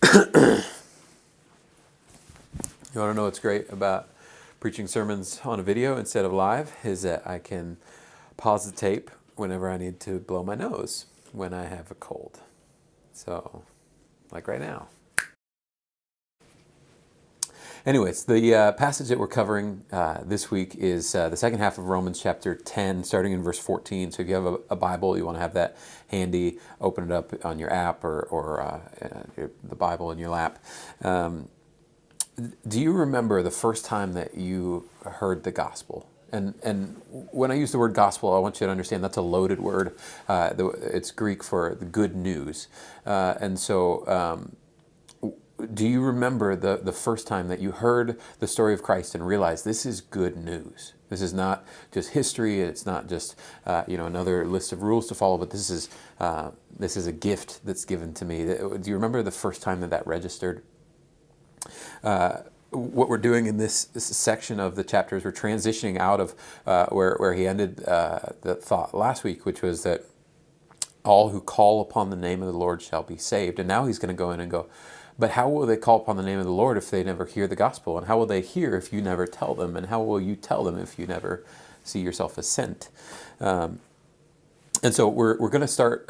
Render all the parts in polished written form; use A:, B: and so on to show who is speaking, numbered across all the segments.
A: You want to know what's great about preaching sermons on a video instead of live is that I can pause the tape whenever I need to blow my nose when I have a cold. So, like right now. Anyways, the passage that we're covering this week is the second half of Romans chapter 10, starting in verse 14. So if you have a Bible, you want to have that handy, open it up on your app or the Bible in your lap. Do you remember the first time that you heard the gospel? And when I use the word gospel, I want you to understand that's a loaded word. It's Greek for the good news. Do you remember the first time that you heard the story of Christ and realized this is good news? This is not just history. It's not just another list of rules to follow. But this is a gift that's given to me. Do you remember the first time that registered? What we're doing in this section of the chapter is we're transitioning out of where he ended the thought last week, which was that all who call upon the name of the Lord shall be saved. And now he's going to go in and go, but how will they call upon the name of the Lord if they never hear the gospel? And how will they hear if you never tell them? And how will you tell them if you never see yourself as sent? And so we're going to start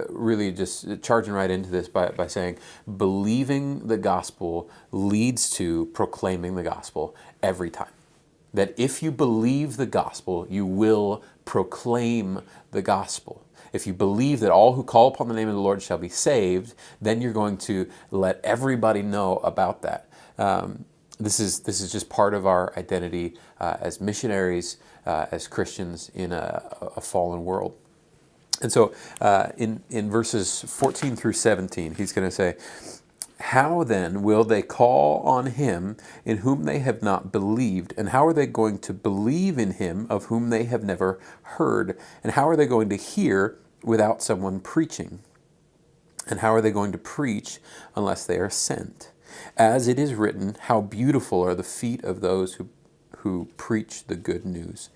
A: really just charging right into this by saying believing the gospel leads to proclaiming the gospel every time. That if you believe the gospel, you will proclaim the gospel. If you believe that all who call upon the name of the Lord shall be saved, then you're going to let everybody know about that. This is just part of our identity as missionaries, as Christians in a fallen world. And so in verses 14 through 17, he's going to say, how then will they call on him in whom they have not believed? And how are they going to believe in him of whom they have never heard? And how are they going to hear without someone preaching? And how are they going to preach unless they are sent? As it is written, how beautiful are the feet of those who preach the good news.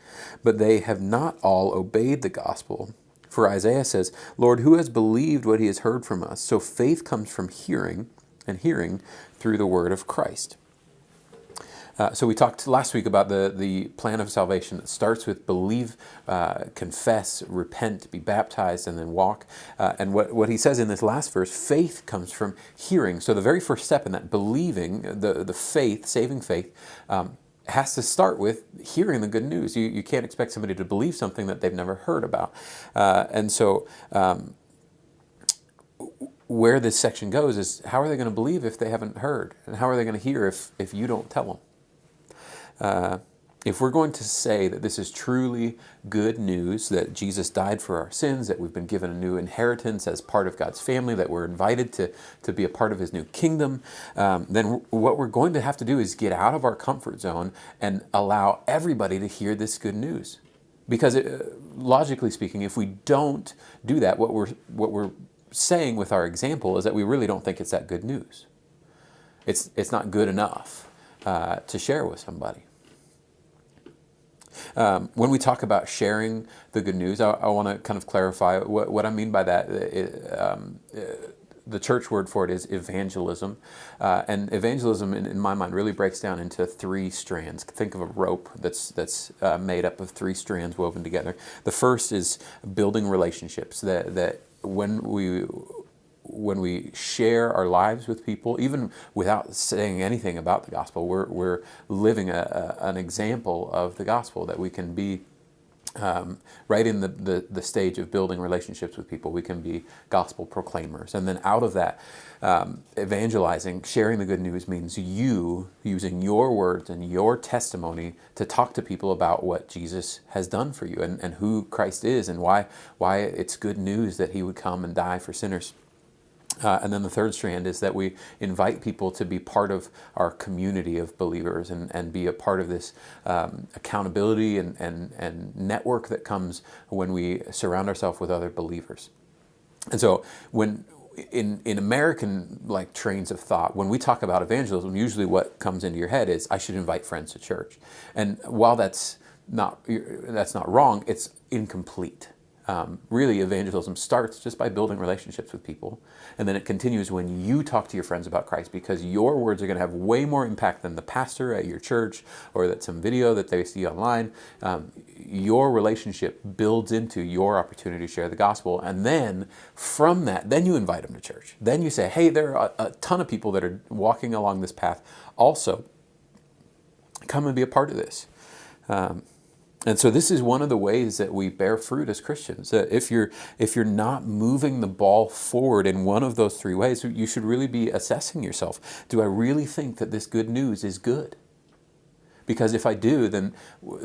A: But they have not all obeyed the gospel. For Isaiah says, Lord, who has believed what he has heard from us? So faith comes from hearing, and hearing through the word of Christ. So we talked last week about the plan of salvation that starts with believe, confess, repent, be baptized, and then walk. And what he says in this last verse, faith comes from hearing. So the very first step in that believing, the faith, saving faith, has to start with hearing the good news. You can't expect somebody to believe something that they've never heard about. Where this section goes is, how are they going to believe if they haven't heard? And how are they going to hear if you don't tell them? If we're going to say that this is truly good news, that Jesus died for our sins, that we've been given a new inheritance as part of God's family, that we're invited to be a part of his new kingdom, then what we're going to have to do is get out of our comfort zone and allow everybody to hear this good news. Because logically speaking, if we don't do that, what we're saying with our example is that we really don't think it's that good news. It's not good enough to share with somebody. When we talk about sharing the good news, I want to kind of clarify what I mean by that. The church word for it is evangelism. And evangelism, in my mind, really breaks down into three strands. Think of a rope that's made up of three strands woven together. The first is building relationships, that when we share our lives with people, even without saying anything about the gospel, we're living an example of the gospel, that we can be right in the stage of building relationships with people. We can be gospel proclaimers. And then out of that, evangelizing, sharing the good news, means you using your words and your testimony to talk to people about what Jesus has done for you and who Christ is and why it's good news that he would come and die for sinners. And then the third strand is that we invite people to be part of our community of believers and be a part of this accountability and network that comes when we surround ourselves with other believers. And so when in American trains of thought, when we talk about evangelism, usually what comes into your head is, I should invite friends to church. And while that's not wrong, it's incomplete. Really, evangelism starts just by building relationships with people, and then it continues when you talk to your friends about Christ, because your words are going to have way more impact than the pastor at your church or that some video that they see online. Your relationship builds into your opportunity to share the gospel, and then from that, then you invite them to church. Then you say, hey, there are a ton of people that are walking along this path. Also, come and be a part of this. And so this is one of the ways that we bear fruit as Christians. If you're not moving the ball forward in one of those three ways, you should really be assessing yourself. Do I really think that this good news is good? Because if I do, then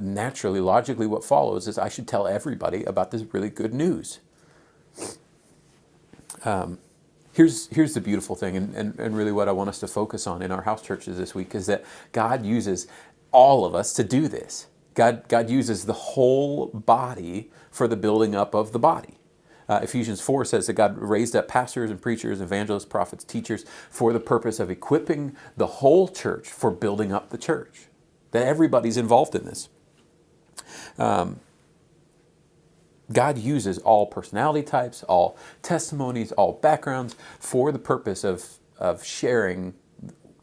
A: naturally, logically, what follows is I should tell everybody about this really good news. Here's the beautiful thing, and really what I want us to focus on in our house churches this week is that God uses all of us to do this. God uses the whole body for the building up of the body. Ephesians 4 says that God raised up pastors and preachers, evangelists, prophets, teachers for the purpose of equipping the whole church for building up the church. That everybody's involved in this. God uses all personality types, all testimonies, all backgrounds for the purpose of sharing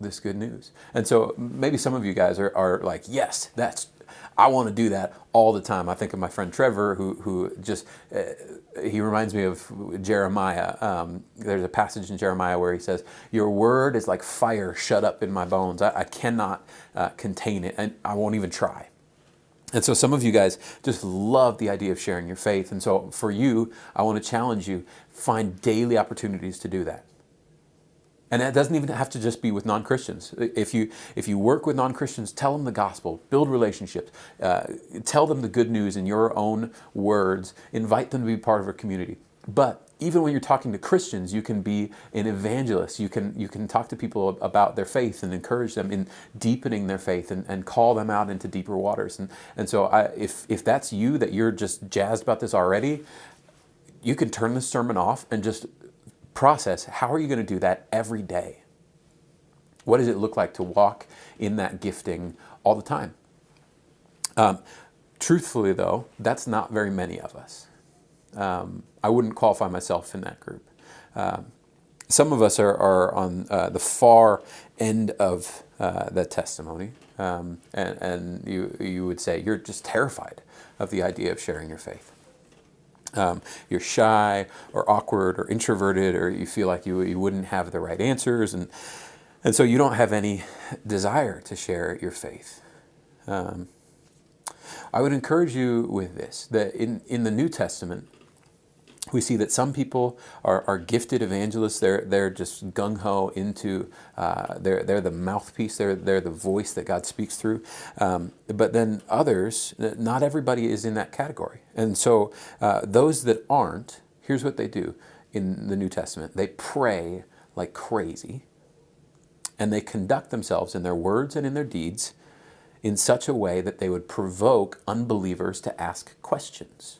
A: this good news. And so maybe some of you guys are like, yes, I want to do that all the time. I think of my friend Trevor, who just, he reminds me of Jeremiah. There's a passage in Jeremiah where he says, your word is like fire shut up in my bones. I cannot contain it, and I won't even try. And so some of you guys just love the idea of sharing your faith. And so for you, I want to challenge you, find daily opportunities to do that. And that doesn't even have to just be with non-Christians. If you work with non-Christians, tell them the gospel, build relationships, tell them the good news in your own words, invite them to be part of a community. But even when you're talking to Christians, you can be an evangelist. You can talk to people about their faith and encourage them in deepening their faith and call them out into deeper waters. And so if that's you, that you're just jazzed about this already, you can turn the sermon off and just process, how are you going to do that every day? What does it look like to walk in that gifting all the time? Truthfully, though, that's not very many of us. I wouldn't qualify myself in that group. Some of us are on the far end of that testimony, and you would say you're just terrified of the idea of sharing your faith. You're shy or awkward or introverted, or you feel like you wouldn't have the right answers, and so you don't have any desire to share your faith. I would encourage you with this, that in the New Testament, we see that some people are gifted evangelists. They're just gung-ho into, they're the mouthpiece, they're the voice that God speaks through. But then others, not everybody is in that category. And so those that aren't, here's what they do in the New Testament. They pray like crazy, and they conduct themselves in their words and in their deeds in such a way that they would provoke unbelievers to ask questions.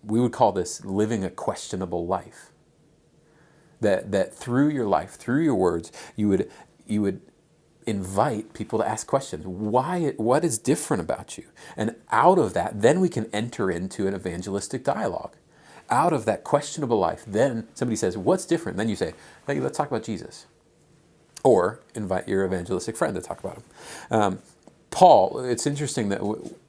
A: We would call this living a questionable life. That through your life, through your words, you would invite people to ask questions. What is different about you? And out of that, then we can enter into an evangelistic dialogue. Out of that questionable life, then somebody says, what's different? Then you say, hey, let's talk about Jesus. Or invite your evangelistic friend to talk about him. Paul, it's interesting that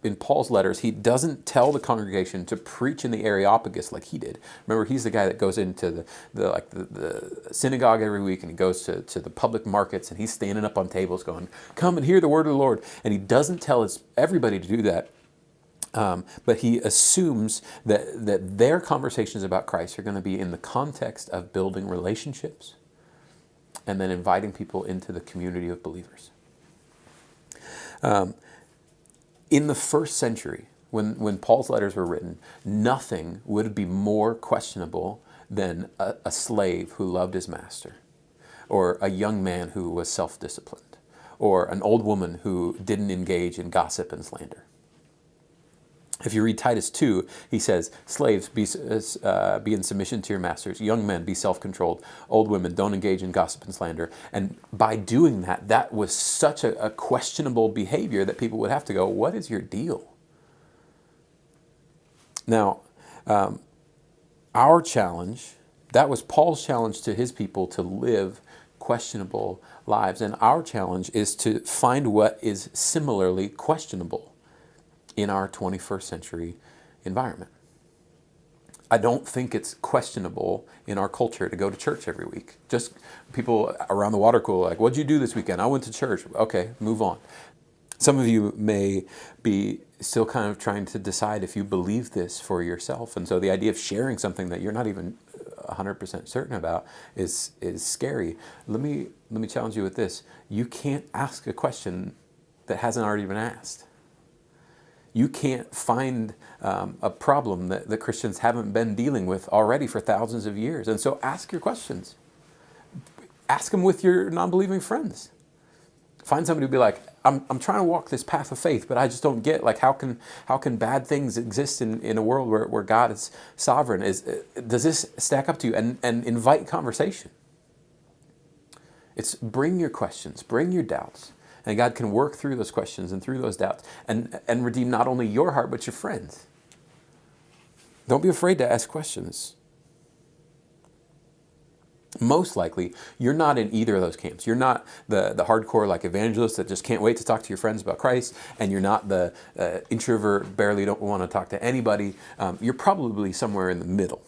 A: in Paul's letters, he doesn't tell the congregation to preach in the Areopagus like he did. Remember, he's the guy that goes into the synagogue every week, and he goes to the public markets, and he's standing up on tables going, come and hear the word of the Lord. And he doesn't tell everybody to do that, but he assumes that their conversations about Christ are going to be in the context of building relationships and then inviting people into the community of believers. In the first century, when Paul's letters were written, nothing would be more questionable than a slave who loved his master, or a young man who was self-disciplined, or an old woman who didn't engage in gossip and slander. If you read Titus 2, he says, slaves, be in submission to your masters. Young men, be self-controlled. Old women, don't engage in gossip and slander. And by doing that, that was such a questionable behavior that people would have to go, what is your deal? Now, our challenge, that was Paul's challenge to his people, to live questionable lives. And our challenge is to find what is similarly questionable in our 21st century environment. I don't think it's questionable in our culture to go to church every week. Just people around the water cooler, like, what'd you do this weekend? I went to church. Okay, move on. Some of you may be still kind of trying to decide if you believe this for yourself. And so the idea of sharing something that you're not even 100% certain about is scary. Let me challenge you with this. You can't ask a question that hasn't already been asked. You can't find a problem that Christians haven't been dealing with already for thousands of years. And so ask your questions. Ask them with your non-believing friends. Find somebody who'll be like, I'm trying to walk this path of faith, but I just don't get, like, how can bad things exist in a world where God is sovereign? Does this stack up to you? And invite conversation. It's bring your questions, bring your doubts. And God can work through those questions and through those doubts and redeem not only your heart, but your friends. Don't be afraid to ask questions. Most likely, you're not in either of those camps. You're not the hardcore, like, evangelist that just can't wait to talk to your friends about Christ, and you're not the introvert, barely don't want to talk to anybody. You're probably somewhere in the middle.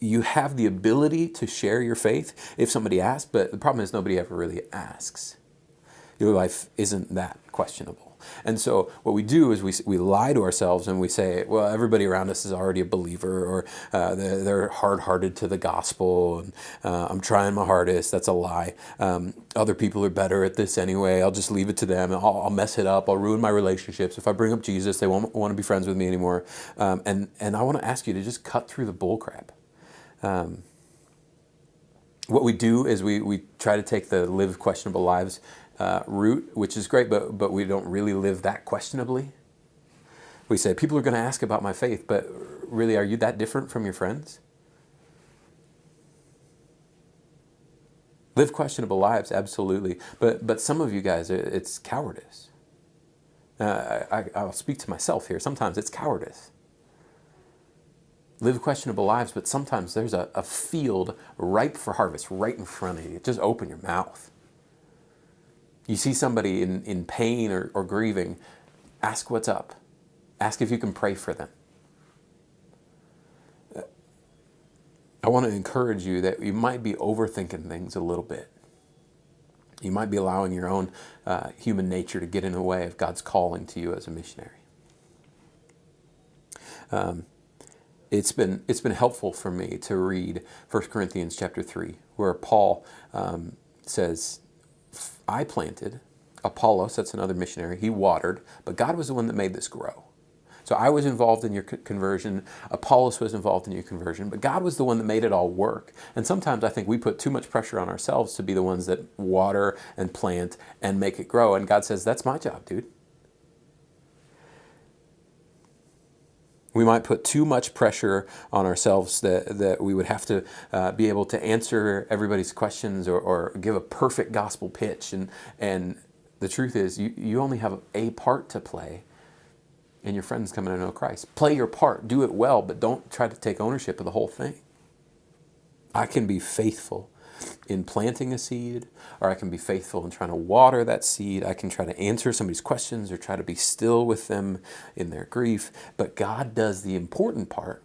A: You have the ability to share your faith if somebody asks, but the problem is nobody ever really asks. Your life isn't that questionable. And so what we do is we lie to ourselves and we say, well, everybody around us is already a believer, or they're hard-hearted to the gospel, and I'm trying my hardest. That's a lie. Other people are better at this anyway. I'll just leave it to them. I'll mess it up. I'll ruin my relationships. If I bring up Jesus, they won't want to be friends with me anymore. And I want to ask you to just cut through the bull crap. What we do is we try to take the live questionable lives route, which is great, but we don't really live that questionably. We say, people are going to ask about my faith, but really, are you that different from your friends? Live questionable lives, absolutely. But some of you guys, it's cowardice. I'll speak to myself here. Sometimes it's cowardice. Live questionable lives, but sometimes there's a field ripe for harvest right in front of you. Just open your mouth. You see somebody in pain or grieving, ask what's up. Ask if you can pray for them. I want to encourage you that you might be overthinking things a little bit. You might be allowing your own human nature to get in the way of God's calling to you as a missionary. It's been helpful for me to read 1 Corinthians chapter 3, where Paul says, I planted, Apollos, that's another missionary, he watered, but God was the one that made this grow. So I was involved in your conversion, Apollos was involved in your conversion, but God was the one that made it all work. And sometimes I think we put too much pressure on ourselves to be the ones that water and plant and make it grow. And God says, that's my job, dude. We might put too much pressure on ourselves that we would have to be able to answer everybody's questions or give a perfect gospel pitch. And the truth is, you only have a part to play in your friends coming to know Christ. Play your part. Do it well, but don't try to take ownership of the whole thing. I can be faithful in planting a seed, or I can be faithful in trying to water that seed. I can try to answer somebody's questions or try to be still with them in their grief. But God does the important part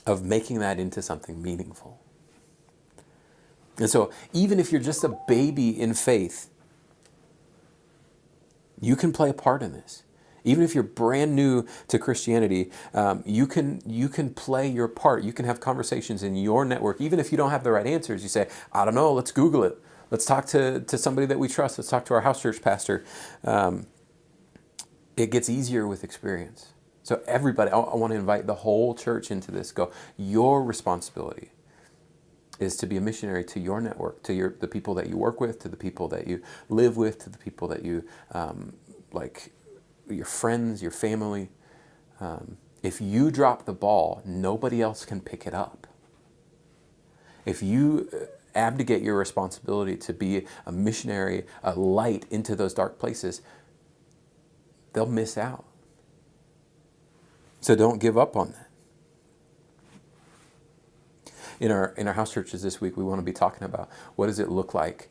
A: of making that into something meaningful. And so even if you're just a baby in faith, you can play a part in this. Even if you're brand new to Christianity, you can play your part. You can have conversations in your network. Even if you don't have the right answers, you say, I don't know, let's Google it. Let's talk to somebody that we trust. Let's talk to our house church pastor. It gets easier with experience. So everybody, I want to invite the whole church into this. Your responsibility is to be a missionary to your network, to the people that you work with, to the people that you live with, to the people that you your friends, your family. If you drop the ball, nobody else can pick it up. If you abdicate your responsibility to be a missionary, a light into those dark places, they'll miss out. So don't give up on that. In our house churches this week, we want to be talking about what does it look like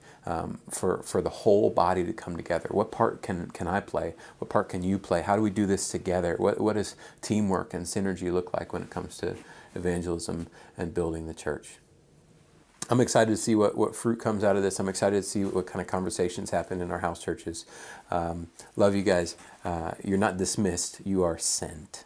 A: for the whole body to come together. What part can I play? What part can you play? How do we do this together? What does teamwork and synergy look like when it comes to evangelism and building the church? I'm excited to see what fruit comes out of this. I'm excited to see what kind of conversations happen in our house churches. Love you guys. You're not dismissed. You are sent.